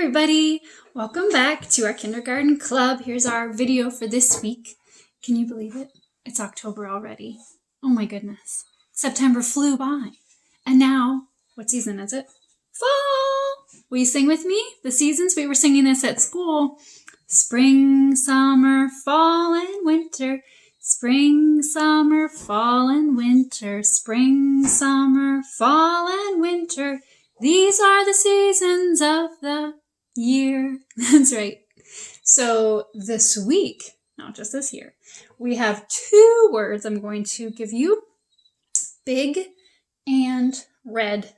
everybody! Welcome back to our kindergarten club. Here's our video for this week. Can you believe it? It's October already. Oh my goodness. September flew by. And now, what season is it? Fall! Will you sing with me? The seasons, we were singing this at school. Spring, summer, fall, and winter. Spring, summer, fall, and winter. Spring, summer, fall, and winter. These are the seasons of the year. That's right. So this week, not just this year, we have two words I'm going to give you. Big and red.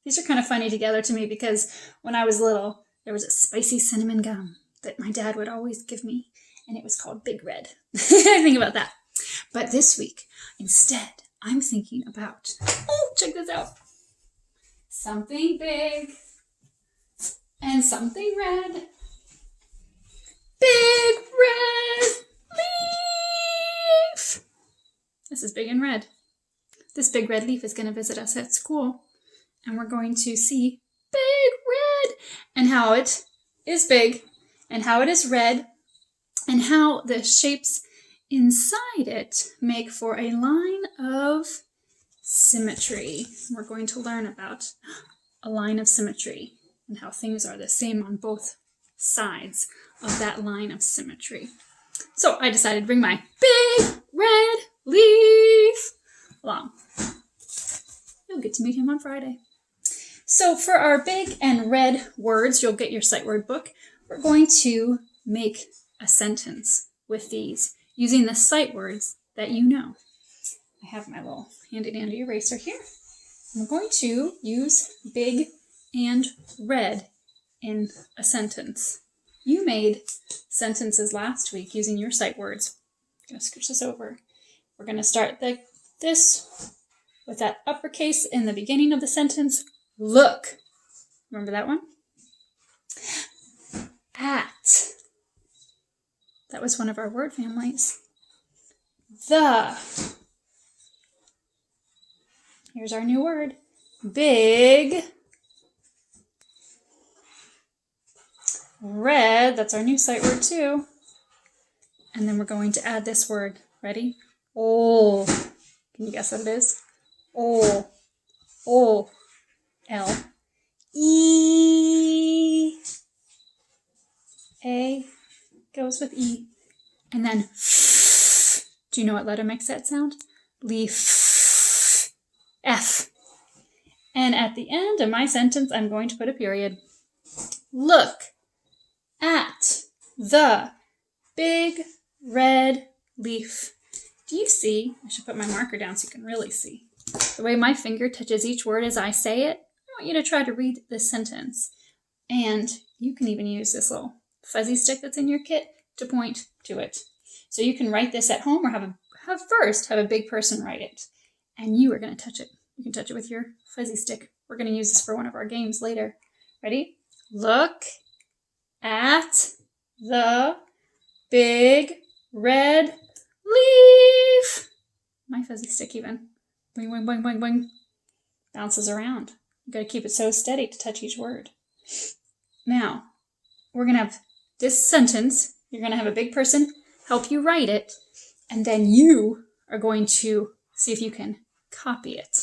These are kind of funny together to me because when I was little, there was a spicy cinnamon gum that my dad would always give me, and it was called Big Red. I think about that. But this week, instead, I'm thinking about, check this out. Something big and something red. Big red leaf. This is big and red. This big red leaf is going to visit us at school, and we're going to see big red and how it is big and how it is red and how the shapes inside it make for a line of symmetry. We're going to learn about a line of symmetry and how things are the same on both sides of that line of symmetry. So I decided to bring my big red leaf along. You'll get to meet him on Friday. So for our big and red words, you'll get your sight word book. We're going to make a sentence with these using the sight words that you know. I have my little handy dandy eraser here. I'm going to use big and red in a sentence. You made sentences last week using your sight words. I'm going to scooch this over. We're going to start this with that uppercase in the beginning of the sentence. Look. Remember that one? At. That was one of our word families. The. Here's our new word. Big. Red. That's our new sight word too. And then we're going to add this word. Ready? Oh. Can you guess what it is? Oh. Oh. L. E. A goes with E. And then F. Do you know what letter makes that sound? Leaf. F. And at the end of my sentence, I'm going to put a period. Look at the big red leaf. Do you see? I should put my marker down so you can really see. The way my finger touches each word as I say it, I want you to try to read this sentence. And you can even use this little fuzzy stick that's in your kit to point to it. So you can write this at home or have a big person write it. And you are going to touch it. You can touch it with your fuzzy stick. We're going to use this for one of our games later. Ready? Look at the big red leaf. My fuzzy stick even. Boing, boing, boing, boing, boing. Bounces around. You've got to keep it so steady to touch each word. Now, we're going to have this sentence. You're going to have a big person help you write it. And then you are going to see if you can copy it.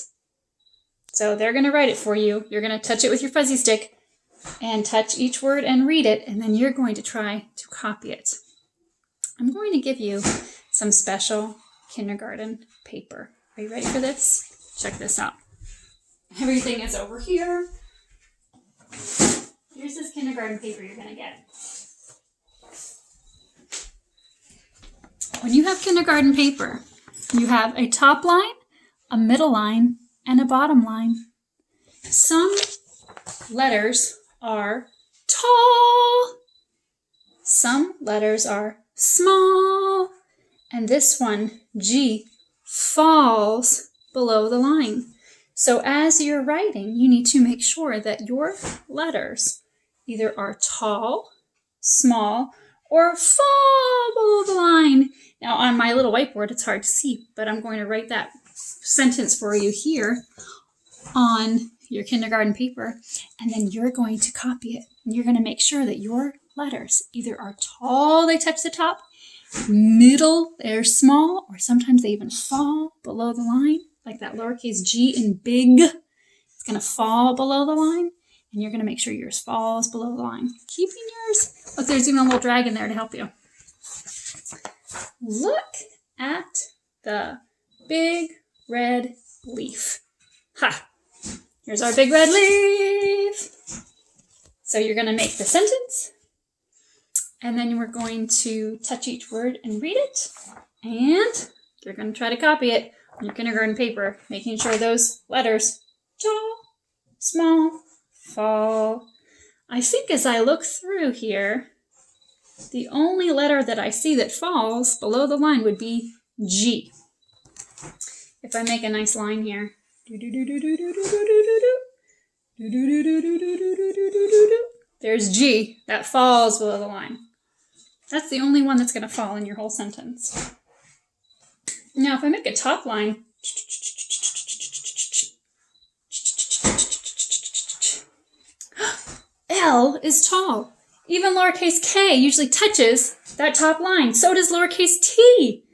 So they're going to write it for you. You're going to touch it with your fuzzy stick and touch each word and read it. And then you're going to try to copy it. I'm going to give you some special kindergarten paper. Are you ready for this? Check this out. Everything is over here. Here's this kindergarten paper you're going to get. When you have kindergarten paper, you have a top line, a middle line, and a bottom line. Some letters are tall. Some letters are small. And this one, G, falls below the line. So as you're writing, you need to make sure that your letters either are tall, small, or fall below the line. Now on my little whiteboard, it's hard to see, but I'm going to write that sentence for you here on your kindergarten paper, and then you're going to copy it. And you're going to make sure that your letters either are tall, they touch the top, middle, they're small, or sometimes they even fall below the line, like that lowercase g in big. It's going to fall below the line, and you're going to make sure yours falls below the line. Keeping yours, look, there's even a little dragon there to help you. Look at the big red leaf. Ha! Here's our big red leaf. So you're going to make the sentence, and then we're going to touch each word and read it, and you're going to try to copy it on your kindergarten paper, making sure those letters, tall, small, fall. I think as I look through here, the only letter that I see that falls below the line would be G. If I make a nice line here, there's G, that falls below the line. That's the only one that's going to fall in your whole sentence. Now, if I make a top line, L is tall. Even lowercase k usually touches that top line. So does lowercase t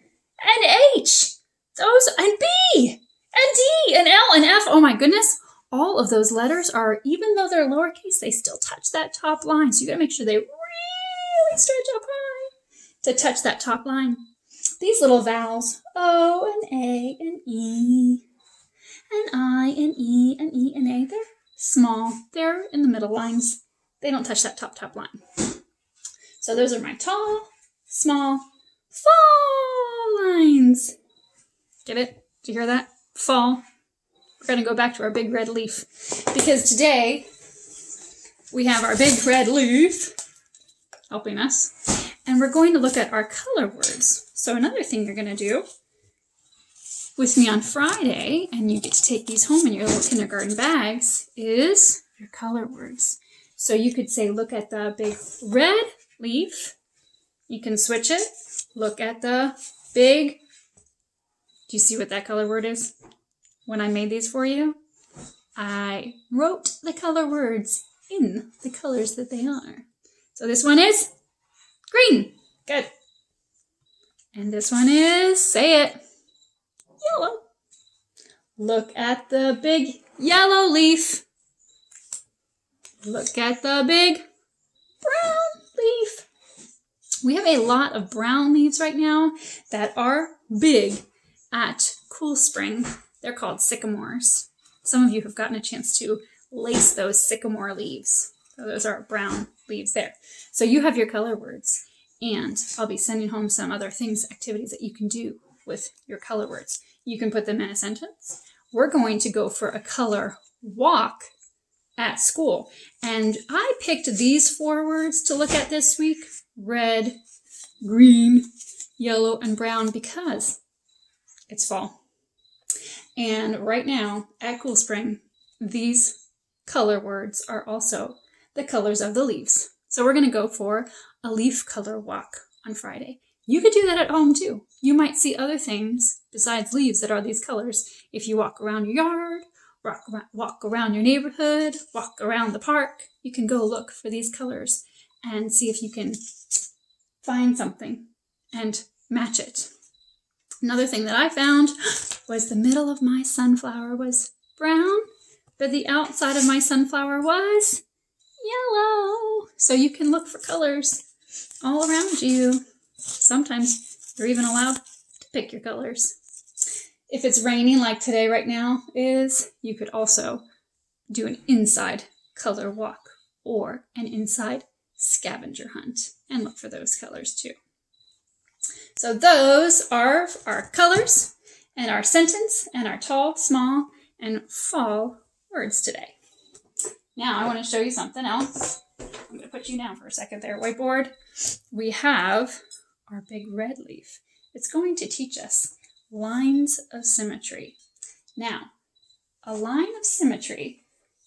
and h. Those and b and d and l and f. Oh my goodness. All of those letters are, even though they're lowercase, they still touch that top line. So you gotta make sure they really stretch up high to touch that top line. These little vowels, O and A and E and I and E and E and A, they're small. They're in the middle lines. They don't touch that top line. So those are my tall, small, fall lines. Get it? Did you hear that? Fall. We're going to go back to our big red leaf, because today we have our big red leaf helping us, and we're going to look at our color words. So another thing you're going to do with me on Friday, and you get to take these home in your little kindergarten bags, is your color words. So you could say, look at the big red leaf. You can switch it. Look at the big, do you see what that color word is? When I made these for you, I wrote the color words in the colors that they are. So this one is green. Good. And this one is, say it, yellow. Look at the big yellow leaf. Look at the big brown leaf. We have a lot of brown leaves right now that are big at Cool Spring. They're called sycamores. Some of you have gotten a chance to lace those sycamore leaves. So those are brown leaves there. So you have your color words, and I'll be sending home some other things, activities that you can do with your color words. You can put them in a sentence. We're going to go for a color walk at school. And I picked these 4 words to look at this week: red, green, yellow, and brown, because it's fall. And right now at Cool Spring, these color words are also the colors of the leaves. So we're going to go for a leaf color walk on Friday. You could do that at home too. You might see other things besides leaves that are these colors if you walk around your yard, walk around your neighborhood, walk around the park. You can go look for these colors and see if you can find something and match it. Another thing that I found was the middle of my sunflower was brown, but the outside of my sunflower was yellow. So you can look for colors all around you. Sometimes you're even allowed to pick your colors. If it's raining like today right now is, you could also do an inside color walk or an inside scavenger hunt and look for those colors too. So those are our colors and our sentence and our tall, small, and fall words today. Now I want to show you something else. I'm going to put you down for a second there, whiteboard. We have our big red leaf. It's going to teach us lines of symmetry. Now, a line of symmetry,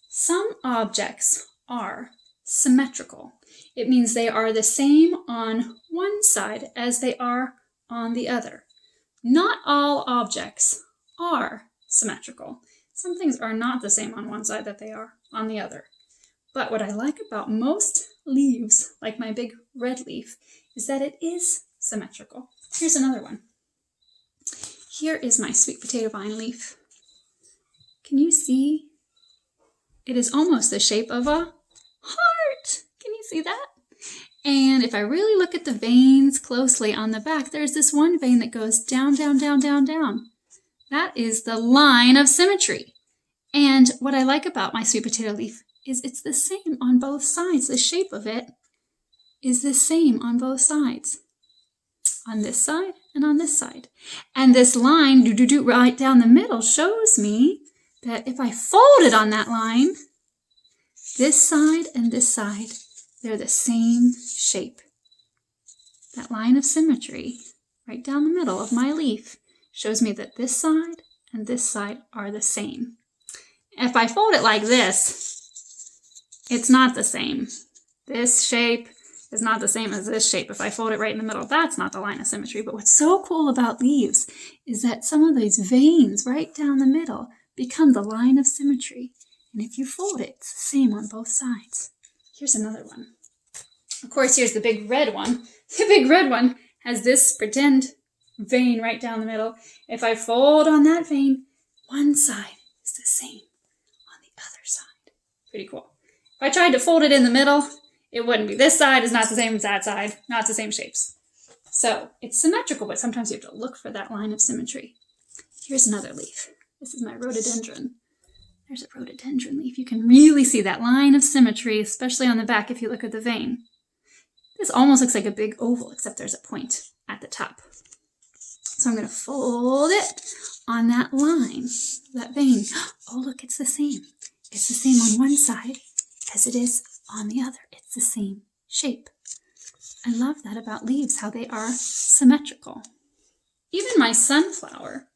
some objects are symmetrical. It means they are the same on one side as they are on the other. Not all objects are symmetrical. Some things are not the same on one side that they are on the other. But what I like about most leaves, like my big red leaf, is that it is symmetrical. Here's another one. Here is my sweet potato vine leaf. Can you see? It is almost the shape of a heart. Can you see that? And if I really look at the veins closely on the back, there's this one vein that goes down, down, down, down, down. That is the line of symmetry. And what I like about my sweet potato leaf is it's the same on both sides. The shape of it is the same on both sides. On this side and on this side. And this line, right down the middle, shows me that if I fold it on that line, this side and this side, they're the same shape. That line of symmetry right down the middle of my leaf shows me that this side and this side are the same. If I fold it like this, it's not the same. This shape is not the same as this shape. If I fold it right in the middle, that's not the line of symmetry. But what's so cool about leaves is that some of these veins right down the middle become the line of symmetry. And if you fold it, it's the same on both sides. Here's another one. Of course, here's the big red one. The big red one has this pretend vein right down the middle. If I fold on that vein, one side is the same on the other side. Pretty cool. If I tried to fold it in the middle, it wouldn't be. This side is not the same as that side, not the same shapes. So it's symmetrical, but sometimes you have to look for that line of symmetry. Here's another leaf. This is my rhododendron. There's a rhododendron leaf. You can really see that line of symmetry, especially on the back if you look at the vein. This almost looks like a big oval, except there's a point at the top. So I'm going to fold it on that line, that vein. Oh, look, it's the same. It's the same on one side as it is on the other. It's the same shape. I love that about leaves, how they are symmetrical. Even my sunflower,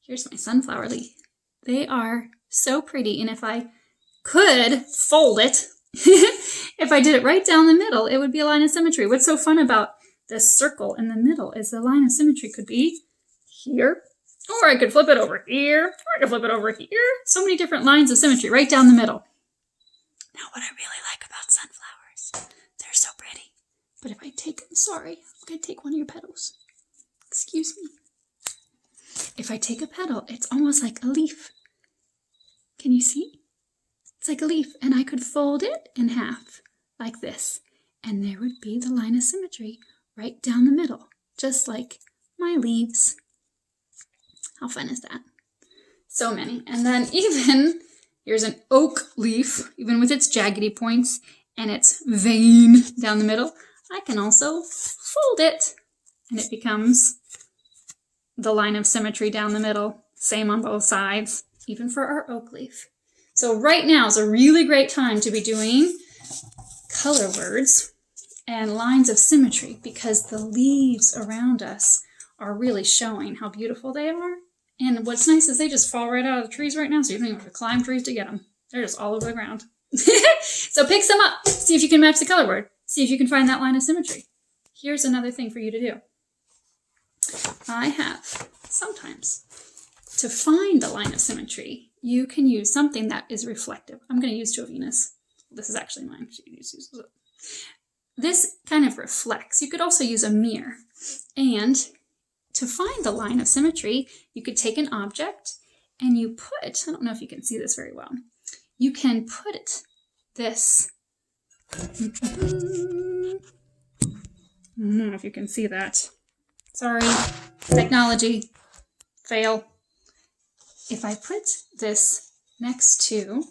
here's my sunflower leaf. They are so pretty, and if I could fold it, if I did it right down the middle, it would be a line of symmetry. What's so fun about this circle in the middle is the line of symmetry could be here, or I could flip it over here, or I could flip it over here. So many different lines of symmetry right down the middle. Now, what I really like about sunflowers, they're so pretty. But if I take, sorry, I'm going to take one of your petals. Excuse me. If I take a petal, it's almost like a leaf. Can you see? It's like a leaf, and I could fold it in half like this, and there would be the line of symmetry right down the middle, just like my leaves. How fun is that? So many. And then even, here's an oak leaf, even with its jaggedy points and its vein down the middle. I can also fold it, and it becomes the line of symmetry down the middle, same on both sides, even for our oak leaf. So right now is a really great time to be doing color words and lines of symmetry because the leaves around us are really showing how beautiful they are. And what's nice is they just fall right out of the trees right now, so you don't even have to climb trees to get them. They're just all over the ground. So pick some up. See if you can match the color word. See if you can find that line of symmetry. Here's another thing for you to do. I have sometimes, to find the line of symmetry, you can use something that is reflective. I'm going to use Jovina's. This is actually mine. She uses it. This kind of reflects. You could also use a mirror. And to find the line of symmetry, you could take an object and you put, I don't know if you can see this very well, you can put this, I don't know if you can see that. Sorry, technology, fail. If I put this next to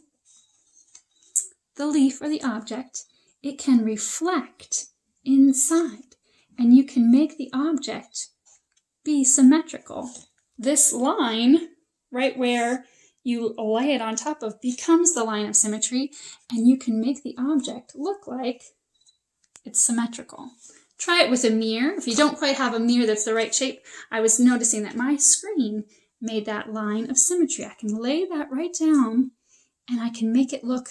the leaf or the object, it can reflect inside, and you can make the object be symmetrical. This line, right where you lay it on top of, becomes the line of symmetry, and you can make the object look like it's symmetrical. Try it with a mirror. If you don't quite have a mirror that's the right shape, I was noticing that my screen made that line of symmetry. I can lay that right down, and I can make it look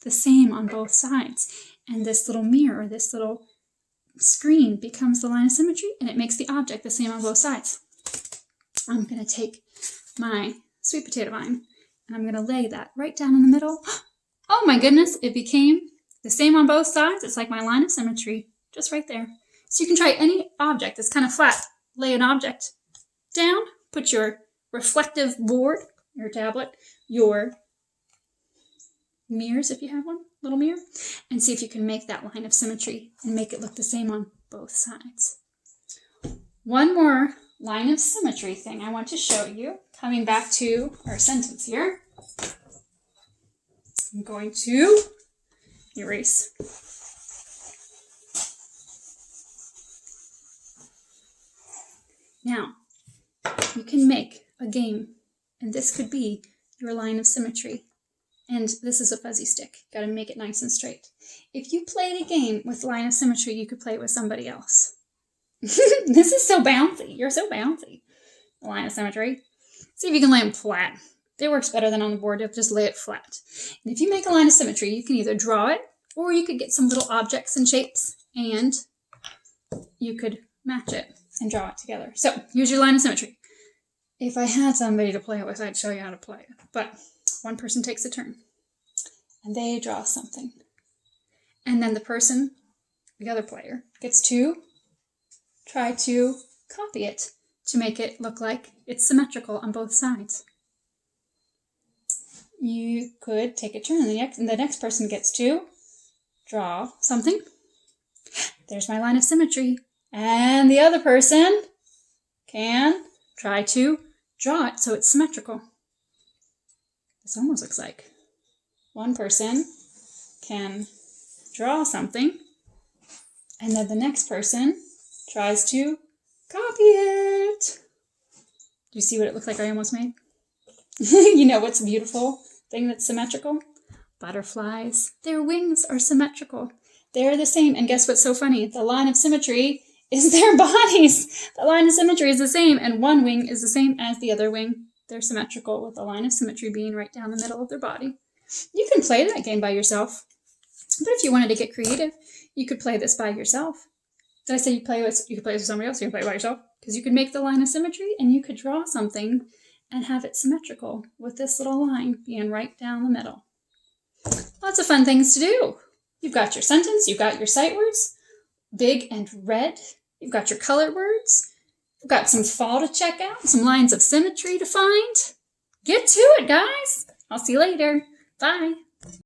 the same on both sides. And this little mirror, this little screen becomes the line of symmetry, and it makes the object the same on both sides. I'm going to take my sweet potato vine, and And I'm going to lay that right down in the middle. Oh my goodness, it became the same on both sides. It's like my line of symmetry, just right there. So you can try any object that's kind of flat. Lay an object down, put your reflective board, your tablet, your mirrors if you have one, little mirror, and see if you can make that line of symmetry and make it look the same on both sides. One more line of symmetry thing I want to show you, coming back to our sentence here. I'm going to erase. Now, you can make a game, and this could be your line of symmetry. And this is a fuzzy stick. Got to make it nice and straight. If you played a game with line of symmetry, you could play it with somebody else. This is so bouncy. You're so bouncy. The line of symmetry. See if you can lay them flat. It works better than on the board. You'll just lay it flat. And if you make a line of symmetry, you can either draw it, or you could get some little objects and shapes, and you could match it and draw it together. So here's your line of symmetry. If I had somebody to play it with, I'd show you how to play it. But one person takes a turn, and they draw something. And then the person, the other player, gets to try to copy it to make it look like it's symmetrical on both sides. You could take a turn, and the next person gets to draw something. There's my line of symmetry. And the other person can try to draw it so it's symmetrical. This almost looks like one person can draw something, and then the next person tries to copy it. Do you see what it looks like I almost made? You know what's a beautiful thing that's symmetrical? Butterflies. Their wings are symmetrical. They're the same. And guess what's so funny? The line of symmetry is their bodies. The line of symmetry is the same, and one wing is the same as the other wing. They're symmetrical, with the line of symmetry being right down the middle of their body. You can play that game by yourself. But if you wanted to get creative, you could play this by yourself. Did I say you could play with somebody else? You can play it by yourself. Because you could make the line of symmetry, and you could draw something and have it symmetrical with this little line being right down the middle. Lots of fun things to do. You've got your sentence, you've got your sight words, big and red. You've got your colored words. You've got some fall to check out, some lines of symmetry to find. Get to it, guys. I'll see you later. Bye.